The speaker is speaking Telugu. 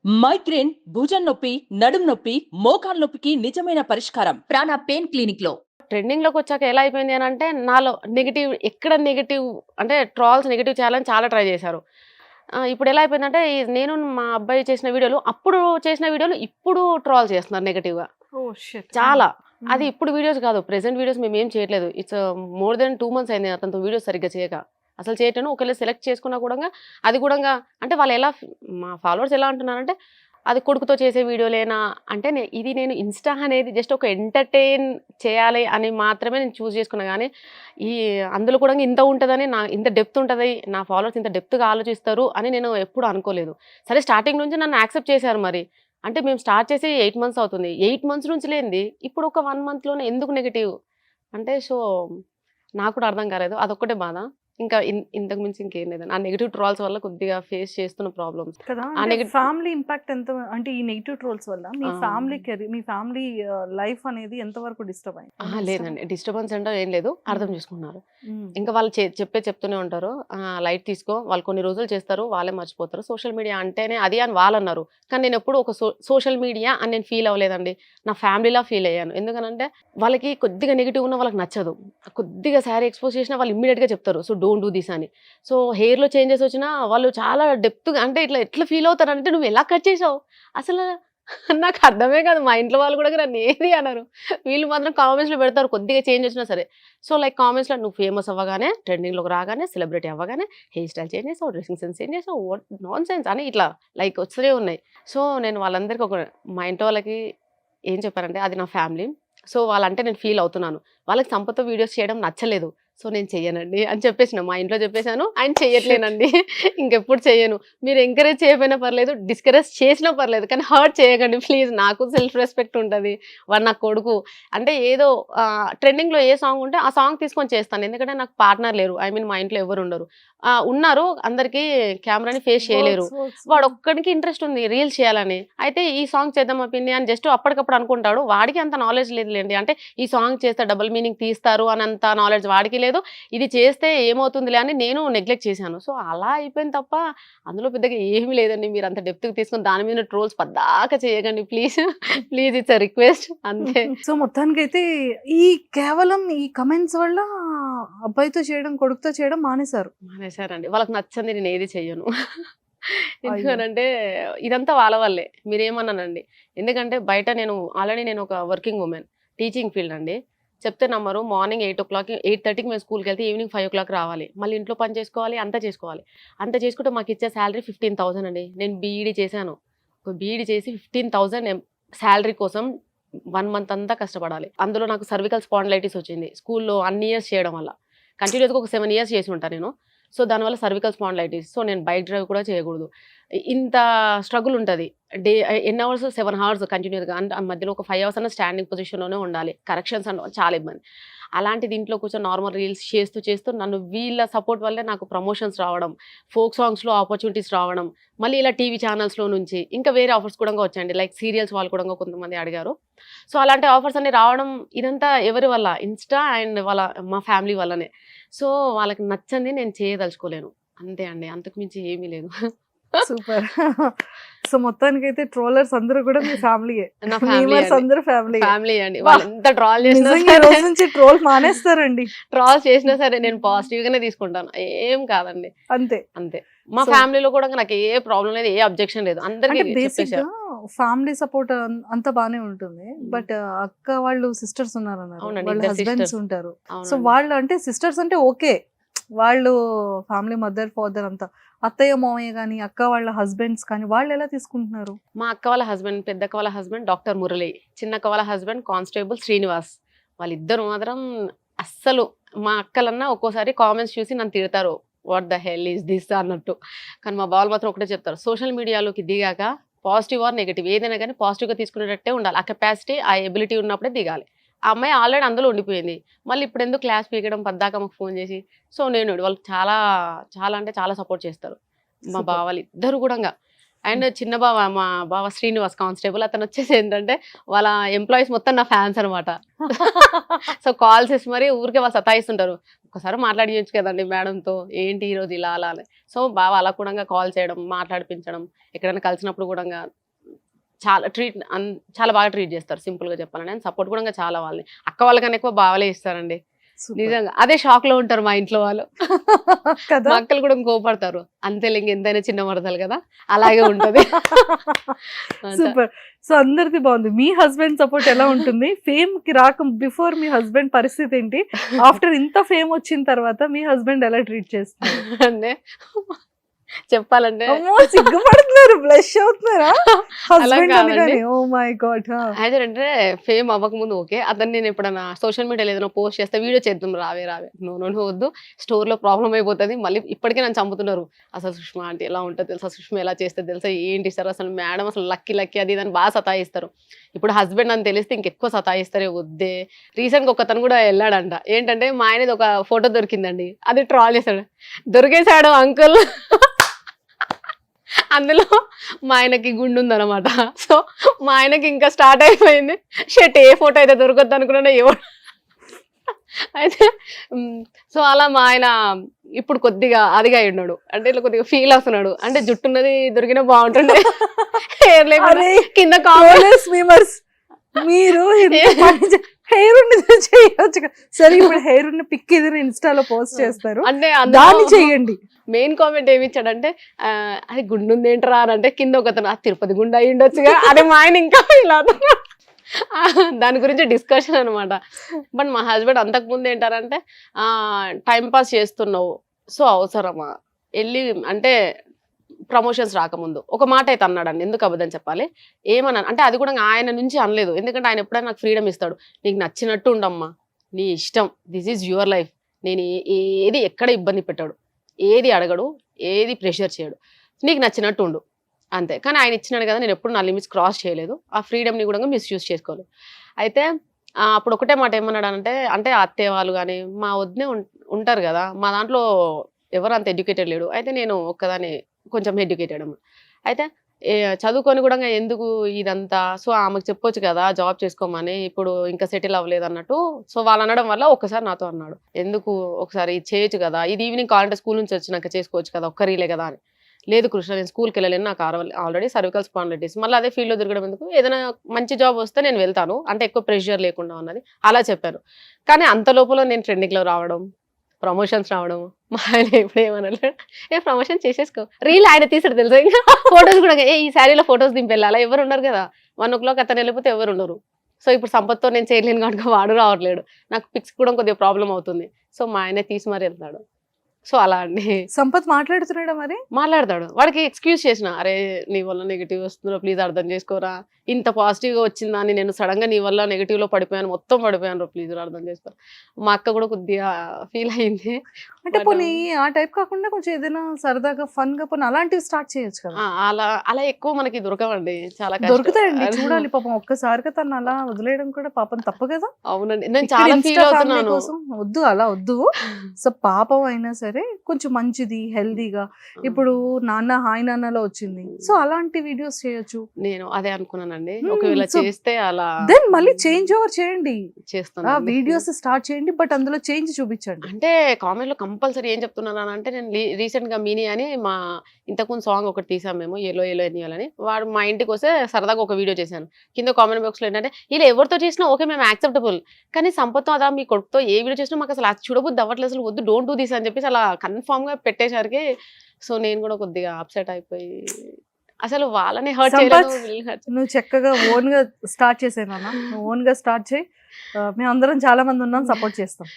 మైగ్రేన్, భుజం నొప్పి, నడుం నొప్పి, మోకాలు నొప్పికి నిజమైన పరిష్కారం ప్రాణ పెయిన్ క్లినిక్ లో. ట్రెండింగ్ లోకి వచ్చాక ఎలా అయిపోయింది అని అంటే నాలో నెగిటివ్ ఎక్కడ నెగిటివ్ అంటే ట్రాల్స్ నెగిటివ్ చేయాలని చాలా ట్రై చేశారు. ఇప్పుడు ఎలా అయిపోయిందంటే నేను మా అబ్బాయి చేసిన వీడియోలు అప్పుడు చేసిన వీడియోలు ఇప్పుడు ట్రాల్ చేస్తున్నారు నెగిటివ్‌గా. ఓహ్! షిట్. చాలా. అది హ్మ్. ఇప్పుడు వీడియోస్ కాదు. ప్రెజెంట్ వీడియోస్ మేమేం చేయట్లేదు. ఇట్స్ మోర్ దెన్ 2 మంత్స్ అయింది అతనితో వీడియోస్ సరిగ్గా చేయక. అసలు చేయట్లేను. ఒకవేళ సెలెక్ట్ చేసుకున్నా కూడంగా అది కూడంగా అంటే వాళ్ళు ఎలా మా ఫాలోవర్స్ ఎలా అంటున్నారంటే, అది కొడుకుతో చేసే వీడియోలేనా అంటే ఇది నేను ఇన్‌స్టా అనేది జస్ట్ ఒక ఎంటర్‌టైన్ చేయాలి అని మాత్రమే నేను చూజ్ చేసుకున్నా గానీ, ఈ అందులో కూడా ఇంత ఉంటదని ఇంత డెప్త్ ఉంటది. నా ఫాలోవర్స్ ఇంత డెప్త్‌గా ఆలోచిస్తారు అని నేను ఎప్పుడు అనుకోలేదు. సరే స్టార్టింగ్ నుంచి నన్ను యాక్సెప్ట్ చేశారు మరి. అంటే మేము స్టార్ట్ చేసి 8 మంత్స్ అవుతుంది. 8 మంత్స్ నుంచి లేనిది ఇప్పుడు ఒక 1 మంత్‌లోనే ఎందుకు నెగెటివ్? అంటే నాకు కూడా అర్థం కాలేదు. అదొక్కటే బాధ. ఇంకా ఇంతకు మించి ఇంకేం లేదండి. ఆ నెగెటివ్ ట్రోల్స్ వల్ల కొద్దిగా ఫేస్ చేస్తున్న ప్రాబ్లమ్స్. కదా! ఆ అంటే నెగెటివ్ ఫ్యామిలీ ఇంపాక్ట్ ఎంత అంటే ఈ నెగెటివ్ ట్రోల్స్ వల్ల మీ ఆ! మీ ఫ్యామిలీ లైఫ్ అనేది ఎంత వరకు డిస్టర్బ్ అయింది? అహా! లేదండి. డిస్టర్బెన్స్ అంటే ఏం లేదు. అర్థం హ్మ్. చేసుకున్నారు. హ్మ్. ఇంకా వాళ్ళు చెప్తూనే ఉంటారు. లైట్ తీసుకో. వాళ్ళు కొన్ని రోజులు చేస్తారు. వాళ్ళే మర్చిపోతారు. సోషల్ మీడియా అంటేనే అది అని వాళ్ళన్నారు. కానీ నేనెప్పుడు ఒక సోషల్ మీడియా అని నేను ఫీల్ అవ్వలేదండి. నా ఫ్యామిలీలా ఫీల్ అయ్యాను. ఎందుకనంటే వాళ్ళకి కొద్దిగా నెగెటివ్ ఉన్నా వాళ్ళకి నచ్చదు. కొద్దిగా శారీ ఎక్స్‌పోజ్ చేసినా వాళ్ళు ఇమ్మీడియేట్‌గా చెప్తారు. డోంట్ డూ దిస్ అని. హెయిర్‌లో చేంజెస్ వచ్చినా వాళ్ళు చాలా డెప్త్‌గా అంటే ఎట్లా ఫీల్ అవుతారంటే "నువ్వు ఎలా కట్ చేసావు? అసలు నాకు అర్థమే కాదు. మా ఇంట్లో వాళ్ళు కూడా నన్ను ఏది అనరు. వీళ్ళు మాత్రం కామెంట్స్‌లో పెడతారు కొద్దిగా చేంజ్ వచ్చినా సరే. లైక్ కామెంట్స్‌లో నువ్వు ఫేమస్ అవ్వగానే, ట్రెండింగ్‌లోకి రాగానే, సెలబ్రిటీ అవ్వగానే హెయిర్ స్టైల్ చేంజ్ చేసావు, డ్రెసింగ్ సెన్స్ చేంజ్ చేసావు. వాట్ నాన్‌సెన్స్ అని ఇట్లా లైక్ వస్తూనే ఉన్నాయి. నేను వాళ్ళందరికీ మా ఇంట్లో వాళ్ళకి ఏం చెప్పానంటే అది నా ఫ్యామిలీ. వాళ్ళంటే నేను ఫీల్ అవుతున్నాను. వాళ్ళకి సంపతో వీడియోస్ చేయడం నచ్చలేదు. నేను చెయ్యనండి అని చెప్పేసిన. మా ఇంట్లో చెప్పేసాను. ఆయన షిట్. చెయ్యట్లేనండి. ఇంకెప్పుడు చెయ్యను. మీరు ఎంకరేజ్ చేయకపోయినా పర్లేదు, డిస్కరేజ్ చేసినా పర్లేదు. కానీ హర్ట్ చేయకండి ప్లీజ్. నాకు సెల్ఫ్ రెస్పెక్ట్ ఉంటది. వాడు నా కొడుకు. అంటే ఏదో ట్రెండింగ్‌లో ఏ సాంగ్ ఉంటే ఆ సాంగ్ తీసుకొని చేస్తాను. ఎందుకంటే నాకు పార్ట్నర్ లేరు. ఐ మీన్ మా ఇంట్లో ఎవరు ఉండరు. ఉన్నారు. అందరికీ కెమెరాని ఫేస్ చేయలేరు. వర్క్స్. వాడొక్కడికి ఇంట్రెస్ట్ ఉంది రీల్స్ చేయాలని. అయితే ఈ సాంగ్ చేద్దామా పిన్ని అని జస్ట్ అప్పటికప్పుడు అనుకుంటాడు. వాడికి అంత నాలెడ్జ్ లేదులెండి. అంటే ఈ సాంగ్ చేస్తే డబుల్ మీనింగ్ తీస్తారు అనంత నాలెడ్జ్ వాడికి లేదు. ఇది చేస్తే ఏమవుతుందిలే అని నేను నెగ్లెక్ట్ చేశాను. అలా అయిపోయింది తప్ప అందులో పెద్దగా ఏమీ లేదండి. మీరంత డెప్త్‌గా తీసుకొని దాని మీద ట్రోల్స్ పద్దాక చేయకండి please. Please it's a request అంతే. సో మొత్తానికైతే ఈ కేవలం ఈ కమెంట్స్ వల్ల అబ్బాయితో చేయడం, కొడుకుతో చేయడం మానేశారు. మానేశారండి. వాళ్ళకి నచ్చంది నేనేది చెయ్యను. అయ్యో! ఎందుకనంటే ఇదంతా వాళ్ళ వల్లే. మీరేమననండి. ఎందుకంటే బయట ఆల్రెడీ నేను ఒక వర్కింగ్ వుమెన్. టీచింగ్ ఫీల్డ్ అండి. చెప్తే నమ్మరు. మార్నింగ్ 8:30కి మేము స్కూల్‌కెళ్తే ఈవినింగ్ 5:00 రావాలి. మళ్ళీ ఇంట్లో పని చేసుకోవాలి. అంతా చేసుకోవాలి. అంతా చేసుకుంటే మాకిచ్చే సాలరీ 15,000 అండి. నేను బీఈడీ చేశాను. బీఈడీ చేసి 15,000 సాలరీ కోసం 1 మంత్ అంతా కష్టపడాలి. అందులో నాకు సర్వికల్ స్పాండిలైటిస్ వచ్చింది. స్కూల్‌లో అన్ని ఇయర్స్ చేయడం వల్ల. కంటిన్యూస్‌గా ఒక 7 ఇయర్స్ చేసి ఉంటా నేను. దానివల్ల సర్వికల్ స్పాండిలైటిస్. నేను బైక్ డ్రైవ్ కూడా చేయకూడదు. ఇంత స్ట్రగుల్ ఉంటది. ఎన్ని అవర్స్ 7 హవర్స్ కంటిన్యూస్‌గా అంటే ఆ మధ్యలో ఒక 5 అవర్స్ అన్నా స్టాండింగ్ పొజిషన్‌లోనే ఉండాలి. కరెక్షన్స్ చాలా ఇబ్బంది. అలాంటిది ఇంట్లో కూర్చొని నార్మల్ రీల్స్ చేస్తూ నన్ను వీళ్ళ సపోర్ట్ వల్లే నాకు ప్రమోషన్స్ రావడం, ఫోక్ సాంగ్స్‌లో ఆపర్చునిటీస్ రావడం, మళ్ళీ ఇలా టీవీ ఛానల్స్‌లో నుంచి ఇంకా వేరే ఆఫర్స్ కూడా వచ్చాయండి. లైక్ సీరియల్స్ వాళ్ళు కూడా కొంతమంది అడిగారు. అలాంటి ఆఫర్స్ అన్ని రావడం ఇదంతా ఎవరి వల్ల? ఇన్‌స్టా అండ్ మా ఫ్యామిలీ వల్లనే. వాళ్ళకి నచ్చంది నేను చేయదలుచుకోలేను. అంతే అండి. అంతకు మించి ఏమీ లేదు. సూపర్. సో మొత్తానికైతే ట్రోలర్స్ అందరూ కూడా మీ ఫ్యామిలీయే. నా ఫ్యామిలీ మీమర్స్ అండి. అందరూ ఫ్యామిలీయే. ఫ్యామిలీ అండి. వాహ్! వాళ్ళెంత ట్రోల్ చేసినా నిజంగా ఈ సరే రోజు నుంచి ట్రోల్ మానేస్తారండి. ట్రోల్ చేసినా సరే నేను పాజిటివ్‌గానే తీసుకుంటాను. ఏం కాదండి. అంతే. అంతే. మా సో ఫ్యామిలీలో కూడా నాకు ఏ ప్రాబ్లమ్ లేదు. ఏ అబ్జెక్షన్ లేదు. అందరికి అంటే బేసిక్‌గా చెప్పేసా. ఫ్యామిలీ సపోర్ట్ అంతా బానే ఉంటుంది. హ్మ్. బట్ అక్క వాళ్ళు సిస్టర్స్ ఉన్నారన్నారు. అవునండి. వాళ్ళ ఇద్దరు హస్బెండ్స్ సిస్టర్స్. ఉంటారు. సో అవునండి. వాళ్ళు అంటే సిస్టర్స్ అంటే ఓకే. వాళ్ళు ఫ్యామిలీ మదర్, ఫాదర్ అంతా. అత్తయ్య, మామయ్య గాని, అక్క వాళ్ళ హస్బెండ్స్ కానీ వాళ్ళెలా తీసుకుంటున్నారు? మా అక్క వాళ్ళ హస్బెండ్, పెద్దక్క వాళ్ళ హస్బెండ్ డాక్టర్ మురళి. చిన్నక్క వాళ్ళ హస్బెండ్ కానిస్టేబుల్ శ్రీనివాస్. వాళ్ళిద్దరూ మాత్రం అస్సలు మా అక్కలన్నా ఒక్కోసారి కామెంట్స్ చూసి నన్ను తిడతారు. What the hell is this అన్నట్టు. కానీ మా బావలు మాత్రం ఒకటే చెప్తారు. సోషల్ మీడియాలోకి దిగాక పాజిటివ్ ఆర్ నెగెటివ్ ఏదైనా గానీ పాజిటివ్‌గా తీసుకునేటట్టే ఉండాలి. ఆ కెపాసిటీ, ఆ ఎబిలిటీ ఉన్నప్పుడే దిగాలి. ఆ అమ్మాయి ఆల్రెడీ అందులో ఉండిపోయింది. మళ్ళీ ఇప్పుడెందుకు క్లాస్ పీకడం పద్దాక మాకు ఫోను చేసి. నేను వాళ్ళకి చాలా, చాలా అంటే చాలా సపోర్ట్ చేస్తారు. మా సూపర్. బావలిద్దరూ గూడంగా. అండ్ చిన్న బావ మా బావ శ్రీనివాస్ కానిస్టేబుల్, అతను వచ్చేసి ఏంటంటే వాళ్ళ ఎంప్లాయీస్ మొత్తం నా ఫ్యాన్స్ అనమాట. సో కాల్స్ చేసి మరి ఊరికే వాళ్ళు సతాయిస్తుంటారు, ఒకసారి మాట్లాడియొచ్చు కదండి మేడంతో, ఏంటి ఈరోజు ఇలా అలా అని. సో బావ అలా కూడా కాల్ చేయడం, మాట్లాడిపించడం, ఎక్కడైనా కలిసినప్పుడు కూడా చాలా చాలా బాగా ట్రీట్ చేస్తారు. సింపుల్ గా చెప్పాలని అండ్ సపోర్ట్ కూడా చాలా వాళ్ళని, అక్క వాళ్ళకన్నా ఎక్కువ బావలే ఇస్తారండి నిజంగా. అదే షాక్ లో ఉంటారు మా ఇంట్లో వాళ్ళు. కదా మా అక్కలు కూడా కోపడతారు, అంతే ఎంతైనా చిన్న మరదలు కదా, అలాగే ఉంటది. సూపర్. సో అందరిది బాగుంది. మీ హస్బెండ్ సపోర్ట్ ఎలా ఉంటుంది? ఫేమ్ కి రాక బిఫోర్ మీ హస్బెండ్ పరిస్థితి ఏంటి? ఆఫ్టర్ ఇంత ఫేమ్ వచ్చిన తర్వాత మీ హస్బెండ్ ఎలా ట్రీట్ చేస్తున్నారు? అంటే చెప్పాలంటే అమ్మో సిగ్గుపడుతున్నారు, బ్లష్ అవుతున్నారా హస్బెండ్ కాదండి. అనగానే? Oh my God. అయితే అంటే ఫేమ్ అవ్వక ముందు ఓకే, అతను నేను ఎప్పుడైనా సోషల్ మీడియాలో ఏదైనా పోస్ట్ చేస్తే వీడియో చేద్దాం రావే నువ్వు వద్దు, స్టోర్ లో ప్రాబ్లం అయిపోతుంది, మళ్ళీ ఇప్పటికే నన్ను చంపుతున్నారు. అసలు సుష్మా అంటే ఎలా ఉంటుంది తెలుసా, సుష్మా ఎలా చేస్తే తెలుసా, ఏంటి సార్ అసలు మేడం అసలు లక్కీ అది అని బాగా సతాయిస్తారు. ఇప్పుడు హస్బెండ్ అని తెలిస్తే ఇంకెక్కువ సతాయిస్తారే, వద్దే. రీసెంట్ గా ఒకతను కూడా వెళ్ళాడంట, ఏంటంటే మా ఆయనది ఒక ఫోటో దొరికిందండి, అది ట్రాల్ చేశాడు, దొరికేశాడు అంకుల్. అందులో మా ఆయనకి గుండు ఉందన్నమాట. సో మా ఆయనకి ఇంకా స్టార్ట్ అయిపోయింది, షర్ట్ ఏ ఫోటో అయితే దొరకద్దు అనుకున్నా ఏవో. అయితే సో అలా మా ఆయన ఇప్పుడు కొద్దిగా అదిగా ఉన్నాడు, అంటే ఇట్లా కొద్దిగా ఫీల్ అవుతున్నాడు, అంటే జుట్టున్నది దొరికినా బాగుంటుండే, హెయిర్ లేకుండా కింద కాలేజ్ మెంబర్స్ మీరు హెయిర్ ఉన్నది చేయొచ్చు. సరే ఇప్పుడు హెయిర్ ఉన్న పిక్ ఏదైనా ఇన్స్టాలో పోస్ట్ చేస్తారు, అంటే దాన్ని చెయ్యండి. మెయిన్ కామెంట్ ఏమి ఇచ్చాడంటే అది గుండు ఉంది ఏంటరా అని, అంటే కింద ఒకతను తిరుపతి గుండు అయి ఉండొచ్చుగా, అదే మా ఆయన ఇంకా ఇలా దాని గురించి డిస్కషన్ అనమాట. బట్ మా హస్బెండ్ అంతకుముందు ఏంటారంటే టైం పాస్ చేస్తున్నావు, సో అవసరమా వెళ్ళి అంటే ప్రమోషన్స్ రాకముందు ఒక మాట అయితే అన్నాడండి, ఎందుకు అబద్ధం చెప్పాలి, ఏమన్నా అంటే అది కూడా ఆయన నుంచి అనలేదు, ఎందుకంటే ఆయన ఎప్పుడైనా నాకు ఫ్రీడమ్ ఇస్తాడు, నీకు నచ్చినట్టు ఉండమ్మా, నీ ఇష్టం, దిస్ ఈజ్ యువర్ లైఫ్, నేను ఏది ఎక్కడ ఇబ్బంది పెట్టాడు, ఏది అడగడు, ఏది ప్రెషర్ చేయడు, నీకు నచ్చినట్టు ఉండు అంతే. కానీ ఆయన ఇచ్చినాడు కదా, నేను ఎప్పుడు నా లిమిట్స్ క్రాస్ చేయలేదు, ఆ ఫ్రీడమ్ని కూడా మిస్యూజ్ చేసుకోలేదు. అయితే అప్పుడు ఒకటే మాట ఏమన్నాడు అంటే అత్తయ్య వాళ్ళు కానీ మా వదినే ఉంటారు కదా, మా దాంట్లో ఎవరు అంత ఎడ్యుకేటెడ్ లేడు, అయితే నేను ఒక్కదాన్ని కొంచెం ఎడ్యుకేటెడ్ అమ్మ. అయితే చదువుకొని కూడా ఎందుకు ఇదంతా, సో ఆమెకు చెప్పొచ్చు కదా జాబ్ చేసుకోమని, ఇప్పుడు ఇంకా సెటిల్ అవ్వలేదు అన్నట్టు. సో వాళ్ళు అనడం వల్ల ఒక్కసారి నాతో అన్నాడు, ఎందుకు ఒకసారి ఇది చేయొచ్చు కదా, ఇది ఈవినింగ్ కావాలంటే స్కూల్ నుంచి వచ్చినాక చేసుకోవచ్చు కదా, ఒక్క రీలే కదా అని. లేదు కృష్ణ నేను స్కూల్కి వెళ్ళలేను, నాకు ఆల్రెడీ సర్వికల్ స్పాండిలైటిస్, మళ్ళీ అదే ఫీల్డ్లో తిరగడం ఎందుకు, ఏదైనా మంచి జాబ్ వస్తే నేను వెళ్తాను, అంటే ఎక్కువ ప్రెషర్ లేకుండా ఉన్నది అలా చెప్పాను. కానీ అంత లోపల నేను ట్రెండింగ్లో రావడం, ప్రమోషన్స్ రావడం, మా ఆయన ఎప్పుడు ఏమన్నా ప్రమోషన్ చేసేసుకో, రీల్ ఆయన తీసాడు తెలుసా, ఇంకా ఫొటోస్ కూడా ఈ శారీలో ఫొటోస్ దింపెళ్ళి, అలా ఎవరు ఉన్నారు కదా, 1 o'clock అతను వెళ్ళిపోతే ఎవరు ఉండరు. సో ఇప్పుడు సంపత్తో నేను చేయలేను కనుక వాడు రావట్లేడు, నాకు పిక్స్ కూడా కొద్దిగా ప్రాబ్లం అవుతుంది, సో మా ఆయన తీసి మరి వెళ్తాడు. సో అలా అండి. సంపత్ మాట్లాడుతున్నాడా మరి? మాట్లాడతాడు, వాడికి ఎక్స్క్యూజ్ చేసిన, అరే నీ వల్ల నెగిటివ్ వస్తుందో ప్లీజ్ అర్థం చేసుకోరా, ఇంత పాజిటివ్ గా వచ్చిందా అని, నేను సడన్ గా నీ వల్ల నెగిటివ్ లో పడిపోయాను, మొత్తం పడిపోయాను, ప్లీజ్ అర్థం చేసుకోరా. మా అక్క కూడా కొద్దిగా ఫీల్ అయింది. అంటే పోనీ ఆ టైప్ కాకుండా కొంచెం ఏదైనా సరదాగా ఫన్ గా పోనీ అలాంటివి స్టార్ట్ చేయొచ్చు కదా. అలా ఎక్కువ మనకి దొరకవండి, చాలా దొరుకుతాయండి, చూడాలి పాపం. ఒక్కసారిగా తను అలా వదిలేయడం కూడా పాపం తప్పు కదా. అవునండి, నేను చాలా ఫీల్ అవుతున్నాను. వద్దు అలా వద్దు. సో పాపం అయినా సరే కొంచెం మంచిది హెల్దీగా, ఇప్పుడు నాన్న హాయ్ నాన్నలో వచ్చింది, సో అలాంటి వీడియోస్ చేయొచ్చు. నేను అదే అనుకున్నానండి, ఒకవేళ చేస్తే అలా దెన్ మళ్ళీ చేంజ్ ఓవర్ చేయండి, చేస్తాను వీడియోస్ స్టార్ట్ చేయండి, బట్ అందులో చేంజ్ చూపించండి. అంటే కామెంట్ లో కంపల్సరీ ఏం చెప్తున్నాను అంటే, నేను రీసెంట్ గా మీని అని మా ఇంతకుముందు సాంగ్ ఒకటి తీసాం మేము, ఎలో ఎలో ఎనియాలని, వాడు మా ఇంటికి వస్తే సరదాగా ఒక వీడియో చేశాను, కింద కామెంట్ బాక్స్ లో ఏంటంటే ఇలా ఎవరితో చేసినా ఓకే మేము యాక్సెప్టబుల్, కానీ సంపత్తో అదా మీ కొడుకుతో ఏ వీడియో చేసినా మాకు అసలు చూడబుద్ది అవ్వట్లేదు, అసలు వద్దు డోంట్ డూ దిస్ అని చెప్పేసి అలా కన్ఫామ్ గా పెట్టేసరికి సో నేను కూడా కొద్దిగా అప్సెట్ అయిపోయి, అసలు వాళ్ళని హర్ట్ చేయలేదు. నువ్వు చక్కగా ఓన్ గా స్టార్ట్ చేసేనా, నువ్వు ఓన్ గా స్టార్ట్ చేయి, మేము అందరం చాలా మంది ఉన్నాం, సపోర్ట్ చేస్తాం.